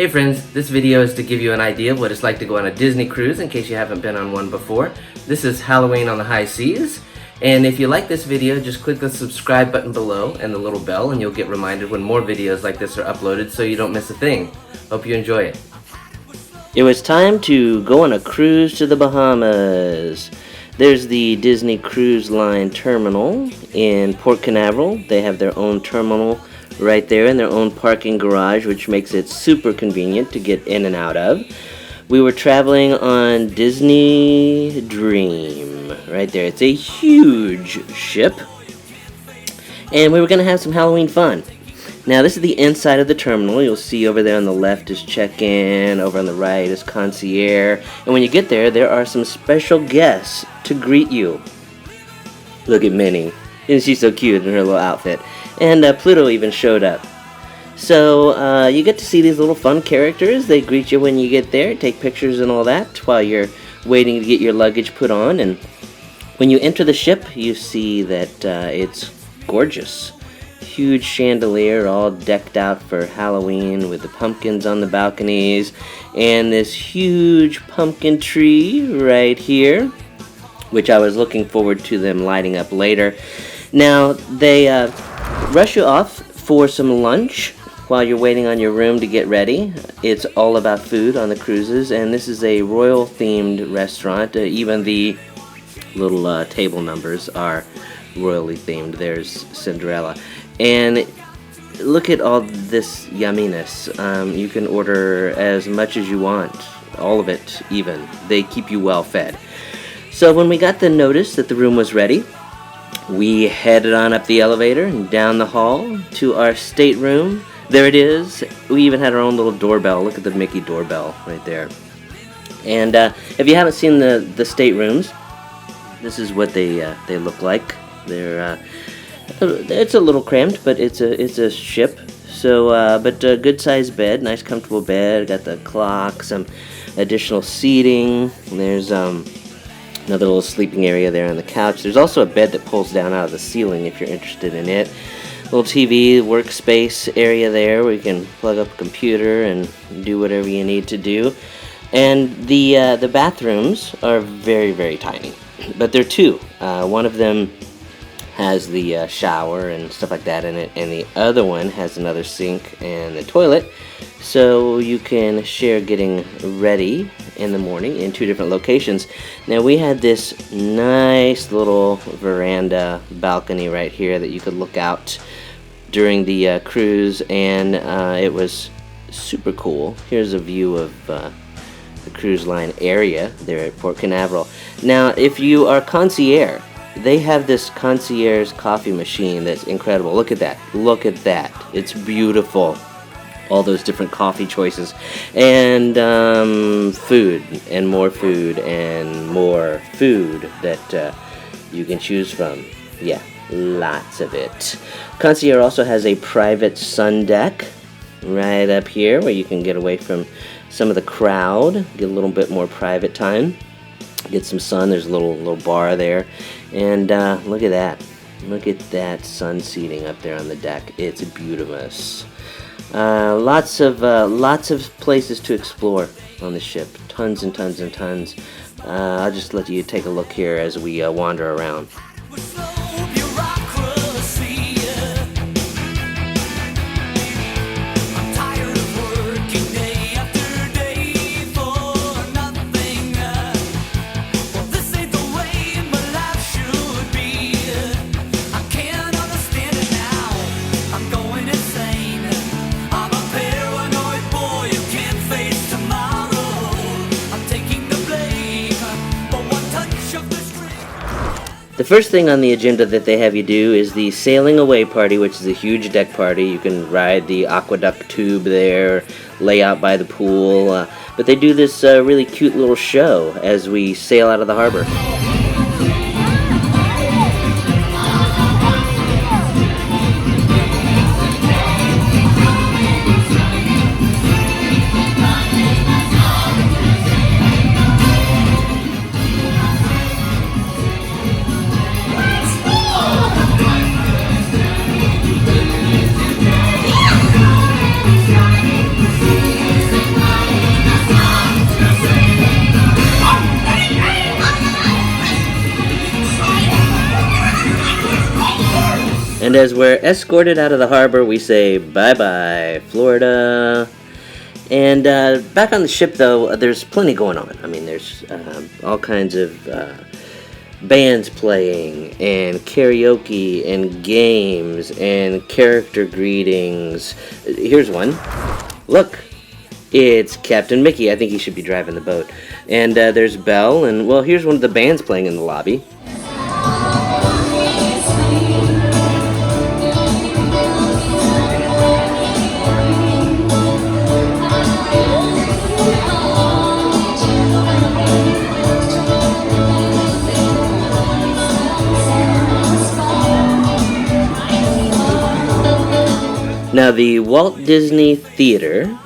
Hey friends, this video is to give you an idea of what it's like to go on a Disney cruise in case you haven't been on one before. This is Halloween on the High Seas, and if you like this video, just click the subscribe button below and the little bell and you'll get reminded when more videos like this are uploaded so you don't miss a thing. Hope you enjoy it. It was time to go on a cruise to the Bahamas. There's the Disney Cruise Line terminal in Port Canaveral. They have their own terminal right there in their own parking garage, which makes it super convenient to get in and out of. We were traveling on Disney Dream right there. It's a huge ship, and we were going to have some Halloween fun. Now this is the inside of the terminal. You'll see over there on the left is check-in, over on the right is concierge, and when you get there, there are some special guests to greet you. Look at Minnie. Isn't she so cute in her little outfit? And Pluto even showed up. So you get to see these little fun characters. They greet you when you get there, take pictures and all that while you're waiting to get your luggage put on. And when you enter the ship, you see that it's gorgeous. Huge chandelier all decked out for Halloween with the pumpkins on the balconies. And this huge pumpkin tree right here, which I was looking forward to them lighting up later. Now, they rush you off for some lunch while you're waiting on your room to get ready. It's all about food on the cruises, and this is a royal-themed restaurant. Even the little table numbers are royally themed. There's Cinderella. And look at all this yumminess. You can order as much as you want, all of it even. They keep you well fed. So when we got the notice that the room was ready, we headed on up the elevator and down the hall to our stateroom. There it is. We even had our own little doorbell. Look at the Mickey doorbell right there. And if you haven't seen the staterooms, this is what they look like. They're it's a little cramped, but it's a ship. So, but a good sized bed, nice comfortable bed. Got the clock, some additional seating. There's another little sleeping area there on the couch. There's also a bed that pulls down out of the ceiling if you're interested in it. Little TV, workspace area there where you can plug up a computer and do whatever you need to do. And the bathrooms are very, very tiny, but they're two. One of them has the shower and stuff like that in it, and the other one has another sink and the toilet, so you can share getting ready in the morning in two different locations. Now we had this nice little veranda balcony right here that you could look out during the cruise, and it was super cool. Here's a view of the cruise line area there at Port Canaveral. Now if you are concierge, they have this concierge coffee machine that's incredible. Look at that. Look at that. It's beautiful. All those different coffee choices. And food. And more food. And more food that you can choose from. Yeah, lots of it. Concierge also has a private sun deck right up here where you can get away from some of the crowd. Get a little bit more private time. Get some sun. There's a little bar there, and look at that. Look at that sun seating up there on the deck. It's beautiful. Lots of places to explore on the ship. Tons and tons and tons. I'll just let you take a look here as we wander around. The first thing on the agenda that they have you do is the sailing away party, which is a huge deck party. You can ride the aqueduct tube there, lay out by the pool, but they do this really cute little show as we sail out of the harbor. And as we're escorted out of the harbor, we say bye-bye, Florida. And back on the ship, though, there's plenty going on. I mean, there's all kinds of bands playing, and karaoke, and games, and character greetings. Here's one. Look, it's Captain Mickey. I think he should be driving the boat. And there's Belle, and, well, here's one of the bands playing in the lobby. Now, the Walt Disney Theater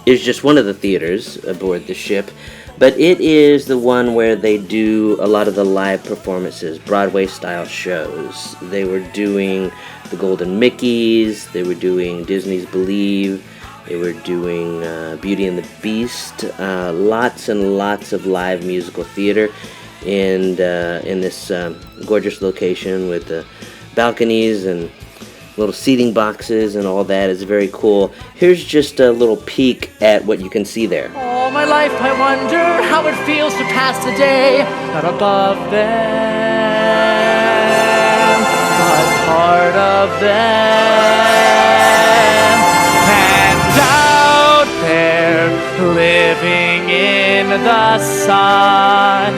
is just one of the theaters aboard the ship, but it is the one where they do a lot of the live performances, Broadway-style shows. They were doing the Golden Mickeys, they were doing Disney's Believe, they were doing Beauty and the Beast, lots and lots of live musical theater in this gorgeous location with the balconies and little seating boxes and all that. Is very cool. Here's just a little peek at what you can see there. All my life I wonder how it feels to pass the day not above them, but part of them. And out there, living in the sun,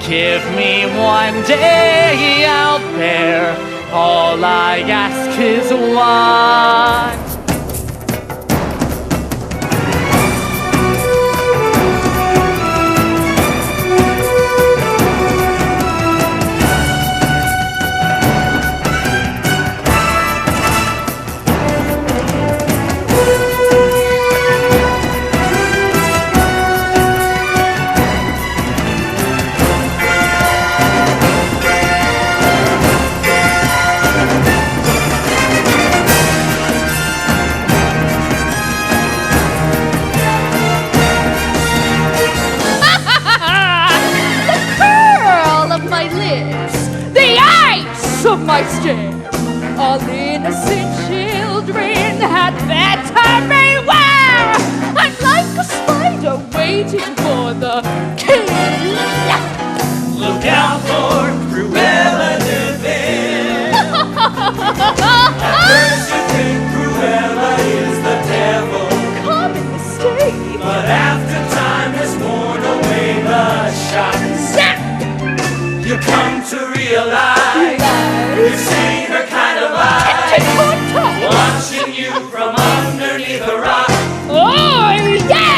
give me one day out there. All I ask is one. Of my stare, all innocent children had their time beware. I'm like a spider waiting for the king. Look out for Cruella de Vil. At first you think Cruella is the devil, common mistake, but after time has worn away the shocks, you come to realize you've seen her kind of eyes, watching you from underneath a rock. Oh, yeah!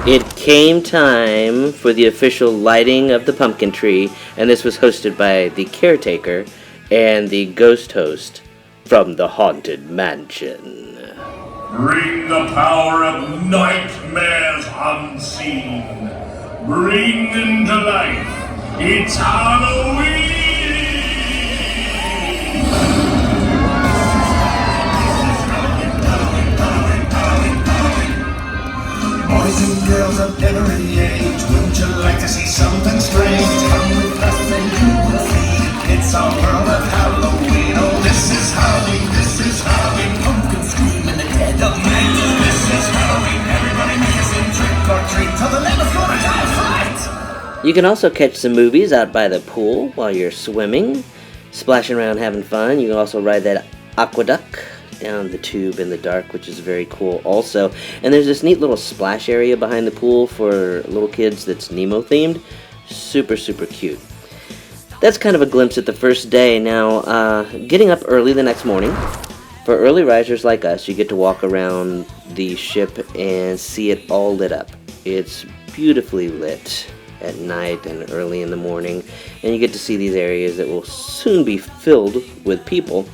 It came time for the official lighting of the pumpkin tree, and this was hosted by the caretaker and the ghost host from the Haunted Mansion. Bring the power of nightmares unseen. Bring them to life. It's Halloween! Boys and girls of every age, wouldn't you like to see something strange? Come with us and you will see. It's our world of Halloween. Oh, this is Halloween, this is Halloween. Pumpkins scream in the dead of night. This is Halloween, everybody missing trick or treat till the neighbors gonna die fright. You can also catch some movies out by the pool while you're swimming, splashing around having fun. You can also ride that aqueduct down the tube in the dark, which is very cool also. And there's this neat little splash area behind the pool for little kids that's Nemo themed. Super, super cute. That's kind of a glimpse at the first day. Now, getting up early the next morning, for early risers like us, you get to walk around the ship and see it all lit up. It's beautifully lit at night and early in the morning, and you get to see these areas that will soon be filled with people.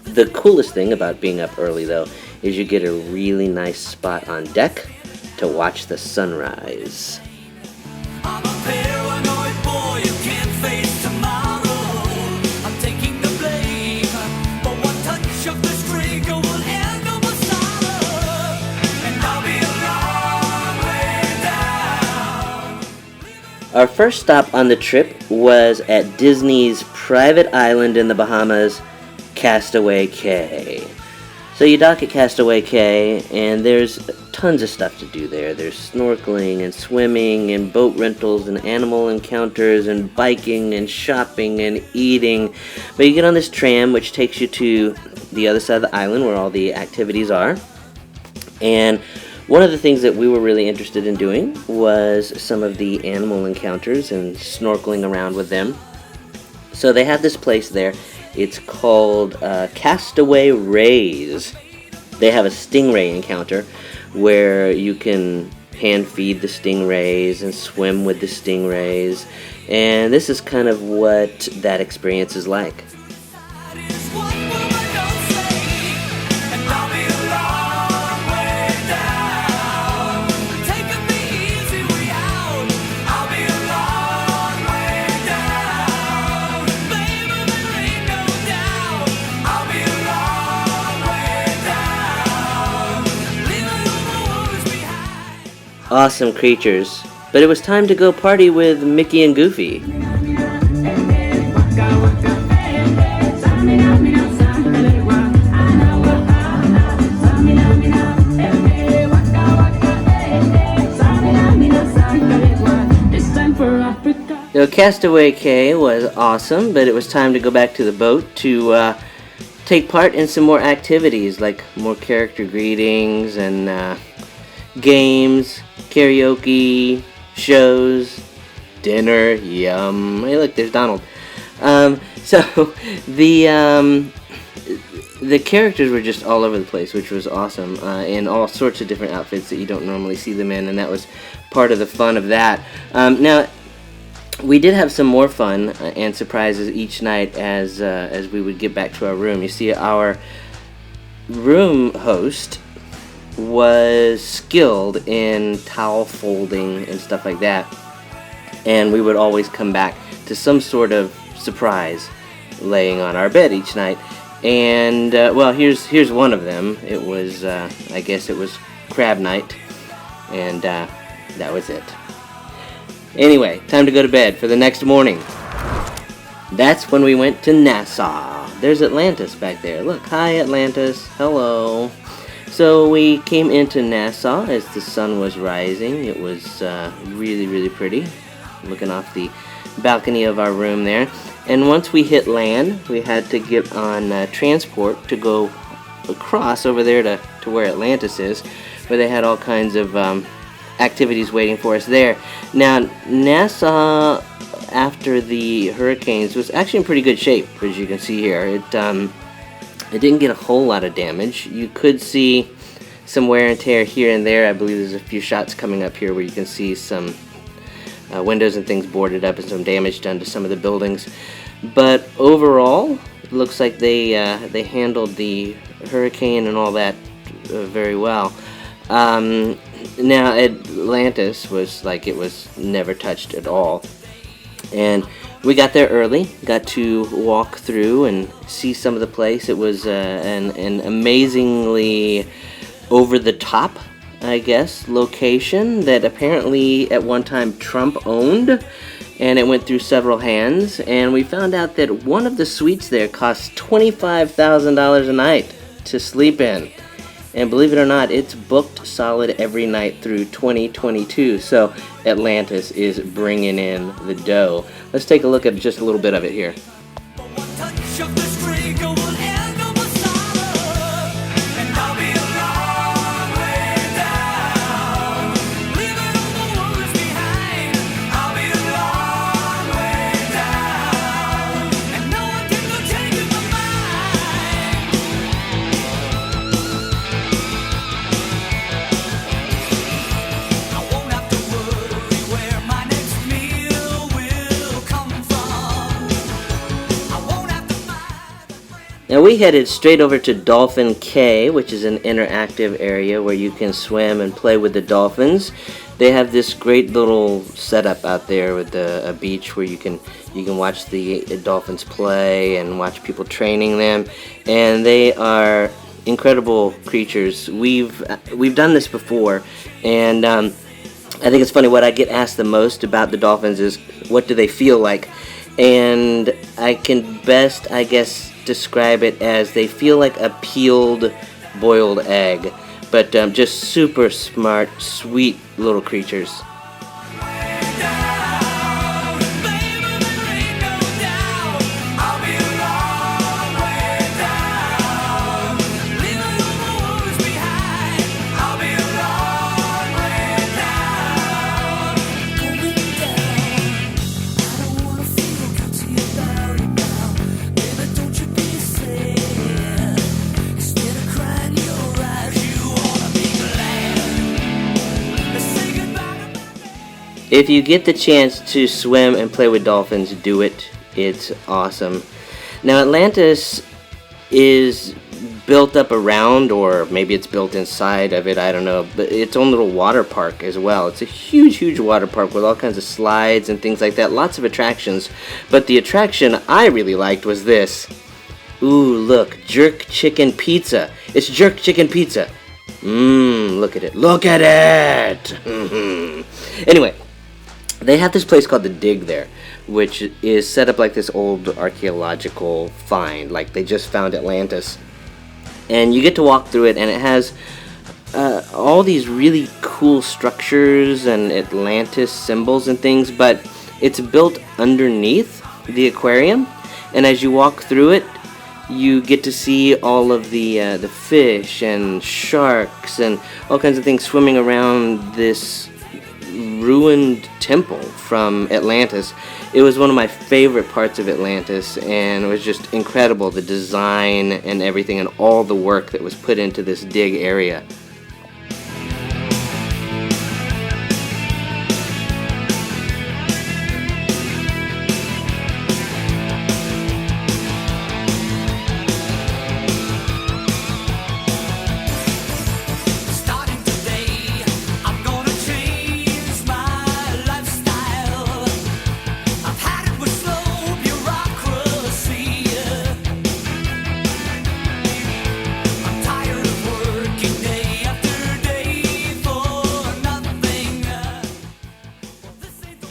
The coolest thing about being up early, though, is you get a really nice spot on deck to watch the sunrise. I'm a paranoid boy who can't face tomorrow. I'm taking the blame, but one touch of this trigger will end all my sorrow, and I'll be a long way down. Our first stop on the trip was at Disney's private island in the Bahamas, Castaway Cay. So you dock at Castaway Cay, and there's tons of stuff to do there. There's snorkeling and swimming and boat rentals and animal encounters and biking and shopping and eating. But you get on this tram which takes you to the other side of the island where all the activities are. And one of the things that we were really interested in doing was some of the animal encounters and snorkeling around with them. So they have this place there. It's called Castaway Rays. They have a stingray encounter where you can hand feed the stingrays and swim with the stingrays. And this is kind of what that experience is like. That is what women don't say, and I'll be a long way down. Taking the easy way out, I'll be a long way down. Baby, there ain't no doubt, I'll be a long way down. Leaving all my worries behind. Awesome creatures. But it was time to go party with Mickey and Goofy. So Castaway Cay was awesome, but it was time to go back to the boat to take part in some more activities, like more character greetings and games, karaoke, shows, dinner, yum. Hey look, there's Donald. So the characters were just all over the place, which was awesome, in all sorts of different outfits that you don't normally see them in, and that was part of the fun of that. Now, we did have some more fun and surprises each night as we would get back to our room. You see, our room host was skilled in towel folding and stuff like that, and we would always come back to some sort of surprise laying on our bed each night. And well, here's one of them. It was I guess it was crab night, and that was it. Anyway, time to go to bed for the next morning. That's when we went to Nassau. There's Atlantis back there. Look, hi Atlantis, hello. So we came into Nassau as the sun was rising. It was really, really pretty, looking off the balcony of our room there. And once we hit land, we had to get on transport to go across over there to where Atlantis is, where they had all kinds of activities waiting for us there. Now, Nassau, after the hurricanes, was actually in pretty good shape, as you can see here. It didn't get a whole lot of damage. You could see some wear and tear here and there. I believe there's a few shots coming up here where you can see some windows and things boarded up and some damage done to some of the buildings. But overall, it looks like they handled the hurricane and all that very well. Now, Atlantis was like it was never touched at all. And we got there early, got to walk through and see some of the place. It was an amazingly over-the-top, I guess, location that apparently at one time Trump owned, and it went through several hands. And we found out that one of the suites there costs $25,000 a night to sleep in. And believe it or not, it's booked solid every night through 2022. So Atlantis is bringing in the dough. Let's take a look at just a little bit of it here. One touch of this trigger will end all my sorrow, Now we headed straight over to Dolphin Cay, which is an interactive area where you can swim and play with the dolphins. They have this great little setup out there with a beach where you can watch the dolphins play and watch people training them, and they are incredible creatures. We've done this before, and I think it's funny. What I get asked the most about the dolphins is, what do they feel like? And I can best, I guess, describe it as they feel like a peeled boiled egg, but just super smart, sweet little creatures. If you get the chance to swim and play with dolphins, do it. It's awesome. Now, Atlantis is built up around, or maybe it's built inside of it, I don't know, but its own little water park as well. It's a huge, huge water park with all kinds of slides and things like that, lots of attractions. But the attraction I really liked was this. Ooh, look, jerk chicken pizza. It's jerk chicken pizza. Look at it. Look at it! Anyway, they have this place called the Dig there, which is set up like this old archaeological find, like they just found Atlantis. And you get to walk through it, and it has all these really cool structures and Atlantis symbols and things, but it's built underneath the aquarium, and as you walk through it, you get to see all of the fish and sharks and all kinds of things swimming around this ruined temple from Atlantis. It was one of my favorite parts of Atlantis, and it was just incredible, the design and everything and all the work that was put into this dig area.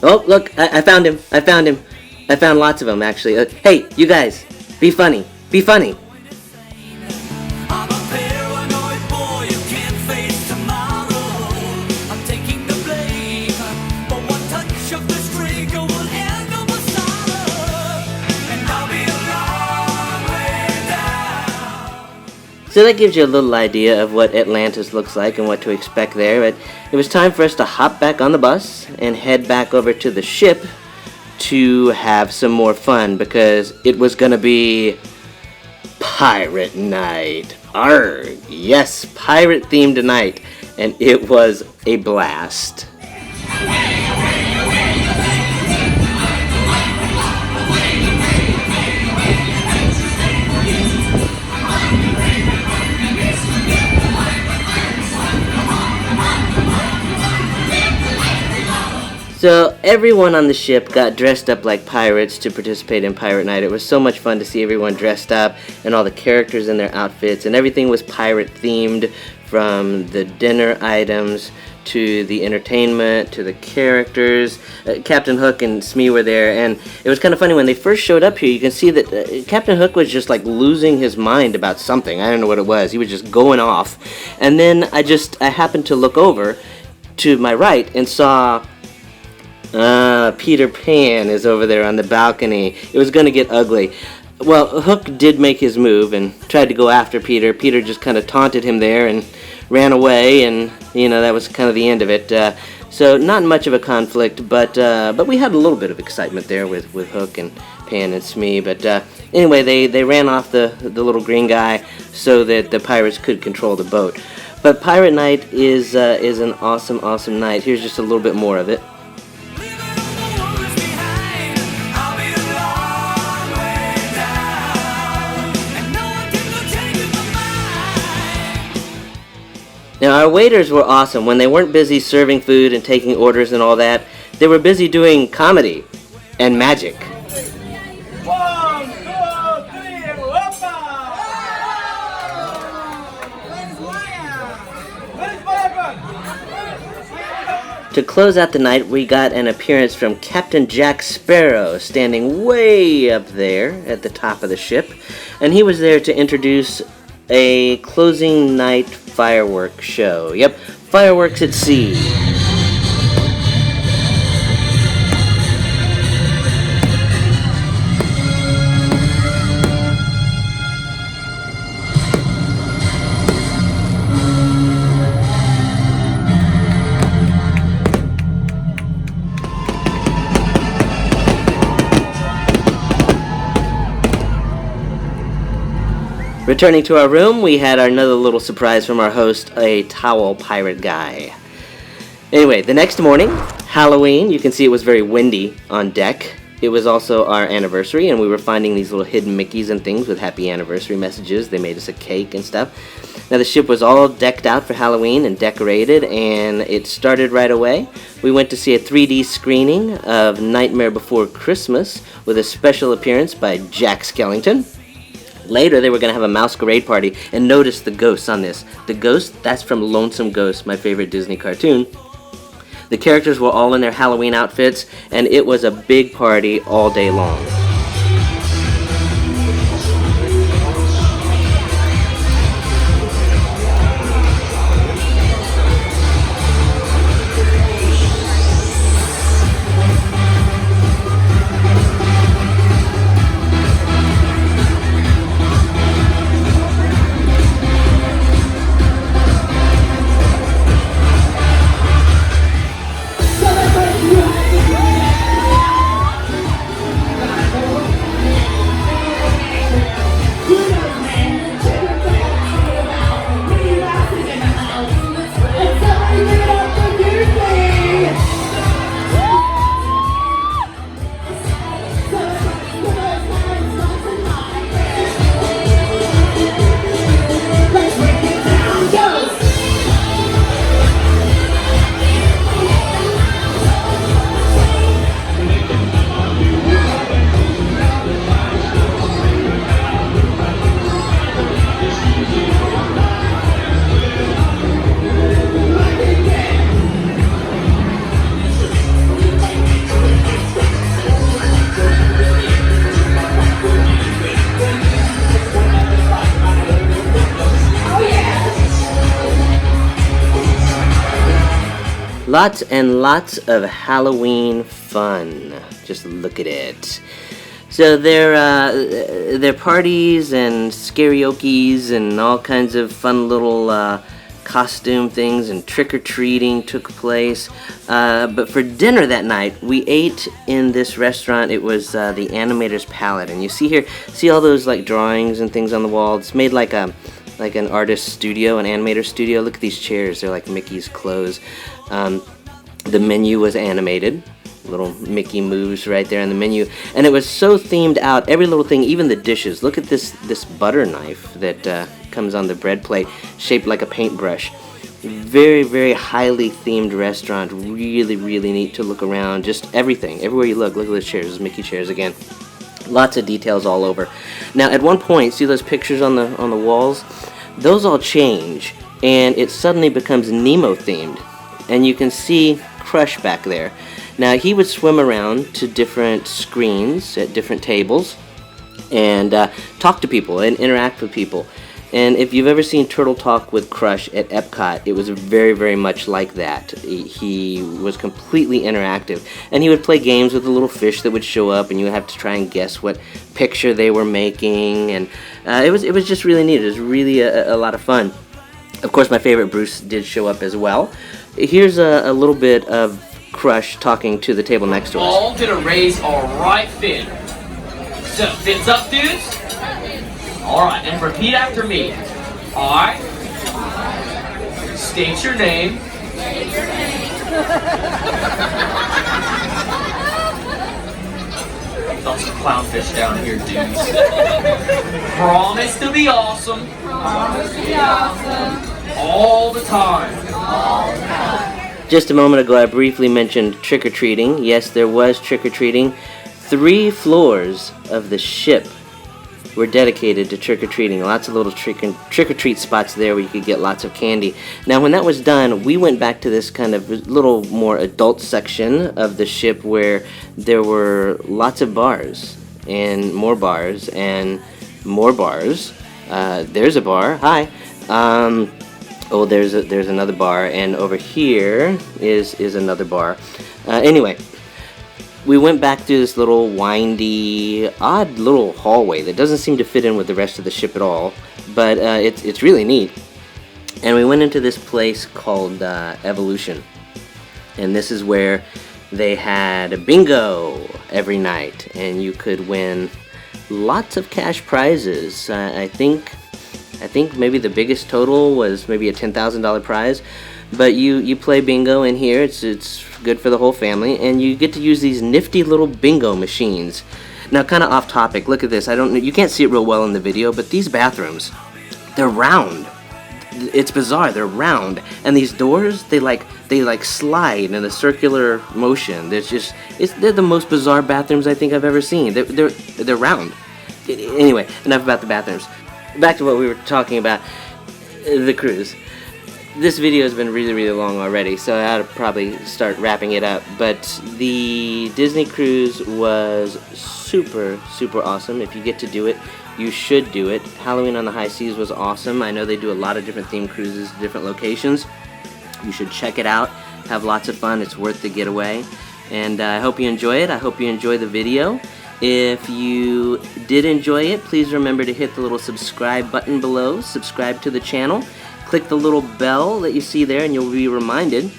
Oh, look, I found him. I found him. I found lots of them, actually. Hey, you guys, be funny. Be funny. I'm a paranoid boy who can't face tomorrow. I'm taking the blame, but one touch of this trigger will end all my sorrow, and I'll be a long way down. So that gives you a little idea of what Atlantis looks like and what to expect there. But it was time for us to hop back on the bus and head back over to the ship to have some more fun, because it was gonna be pirate night. Arrgh! Yes, pirate themed night, and it was a blast. So everyone on the ship got dressed up like pirates to participate in Pirate Night. It was so much fun to see everyone dressed up and all the characters in their outfits, and everything was pirate themed, from the dinner items to the entertainment to the characters. Captain Hook and Smee were there, and it was kind of funny when they first showed up here. You can see that Captain Hook was just like losing his mind about something. I don't know what it was. He was just going off, and then I happened to look over to my right and saw Peter Pan is over there on the balcony. It was going to get ugly. Well, Hook did make his move and tried to go after Peter. Peter just kind of taunted him there and ran away, and that was kind of the end of it. So not much of a conflict, but we had a little bit of excitement there with Hook and Pan and Smee. But anyway, they ran off the little green guy so that the pirates could control the boat. But Pirate Night is an awesome, awesome night. Here's just a little bit more of it. I'll be a long way down, and no Now, our waiters were awesome. When they weren't busy serving food and taking orders and all that, they were busy doing comedy and magic. 1, 2, 3, whoppa! To close out the night, we got an appearance from Captain Jack Sparrow, standing way up there at the top of the ship, and he was there to introduce a closing night fireworks show. Yep, fireworks at sea. Returning to our room, we had another little surprise from our host, a towel pirate guy. Anyway, the next morning, Halloween, you can see it was very windy on deck. It was also our anniversary, and we were finding these little hidden Mickeys and things with happy anniversary messages. They made us a cake and stuff. Now, the ship was all decked out for Halloween and decorated, and it started right away. We went to see a 3D screening of Nightmare Before Christmas with a special appearance by Jack Skellington. Later, they were going to have a masquerade party, and notice the ghosts on this. The ghost, that's from Lonesome Ghost, my favorite Disney cartoon. The characters were all in their Halloween outfits, and it was a big party all day long. Lots and lots of Halloween fun. Just look at it. So there parties and karaoke's and all kinds of fun little costume things and trick-or-treating took place. But for dinner that night, we ate in this restaurant. It was the Animator's Palette, and you see all those like drawings and things on the wall. It's made like an artist studio, an animator studio. Look at these chairs. They're like Mickey's clothes. The menu was animated. Little Mickey moves right there on the menu. And it was so themed out. Every little thing, even the dishes. Look at this butter knife that comes on the bread plate, shaped like a paintbrush. Very, very highly themed restaurant. Really, really neat to look around. Just everything. Everywhere you look at those chairs. Those Mickey chairs again. Lots of details all over. Now, at one point, see those pictures on the walls? Those all change, and it suddenly becomes Nemo themed. And you can see Crush back there. Now, he would swim around to different screens at different tables and talk to people and interact with people. And if you've ever seen Turtle Talk with Crush at Epcot, it was very, very much like that. He was completely interactive. And he would play games with the little fish that would show up, and you would have to try and guess what picture they were making. And it was just really neat. It was really a lot of fun. Of course, my favorite Bruce did show up as well. Here's a little bit of Crush talking to the table next to us. All gonna raise our right fin. So, fins up, dudes? Alright, and repeat after me. I state your name. Got some clownfish down here, dudes. Promise to be awesome. Promise to be awesome. All the time. Just a moment ago, I briefly mentioned trick-or-treating. Yes, there was trick-or-treating. 3 floors of the ship were dedicated to trick-or-treating. Lots of little trick-or-treat spots there where you could get lots of candy. Now, when that was done, we went back to this kind of little more adult section of the ship where there were lots of bars and more bars and more bars. There's a bar. Hi. Oh, there's another bar, and over here is another bar. Anyway, we went back through this little windy, odd little hallway that doesn't seem to fit in with the rest of the ship at all, but it's really neat. And we went into this place called Evolution, and this is where they had a bingo every night, and you could win lots of cash prizes. I think maybe the biggest total was maybe a $10,000 prize. But you play bingo in here. It's good for the whole family, and you get to use these nifty little bingo machines. Now, kind of off topic. Look at this. I don't know. You can't see it real well in the video, but these bathrooms, they're round. It's bizarre. They're round, and these doors they slide in a circular motion. They're the most bizarre bathrooms I think I've ever seen. They're round. Anyway, enough about the bathrooms. Back to what we were talking about, the cruise. This video has been really, really long already, so I ought to probably start wrapping it up. But the Disney cruise was super, super awesome. If you get to do it, you should do it. Halloween on the High Seas was awesome. I know they do a lot of different themed cruises to different locations. You should check it out. Have lots of fun. It's worth the getaway. And I hope you enjoy it. I hope you enjoy the video. If you did enjoy it, please remember to hit the little subscribe button below. Subscribe to the channel. Click the little bell that you see there, and you'll be reminded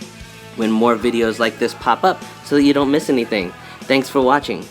when more videos like this pop up so that you don't miss anything. Thanks for watching.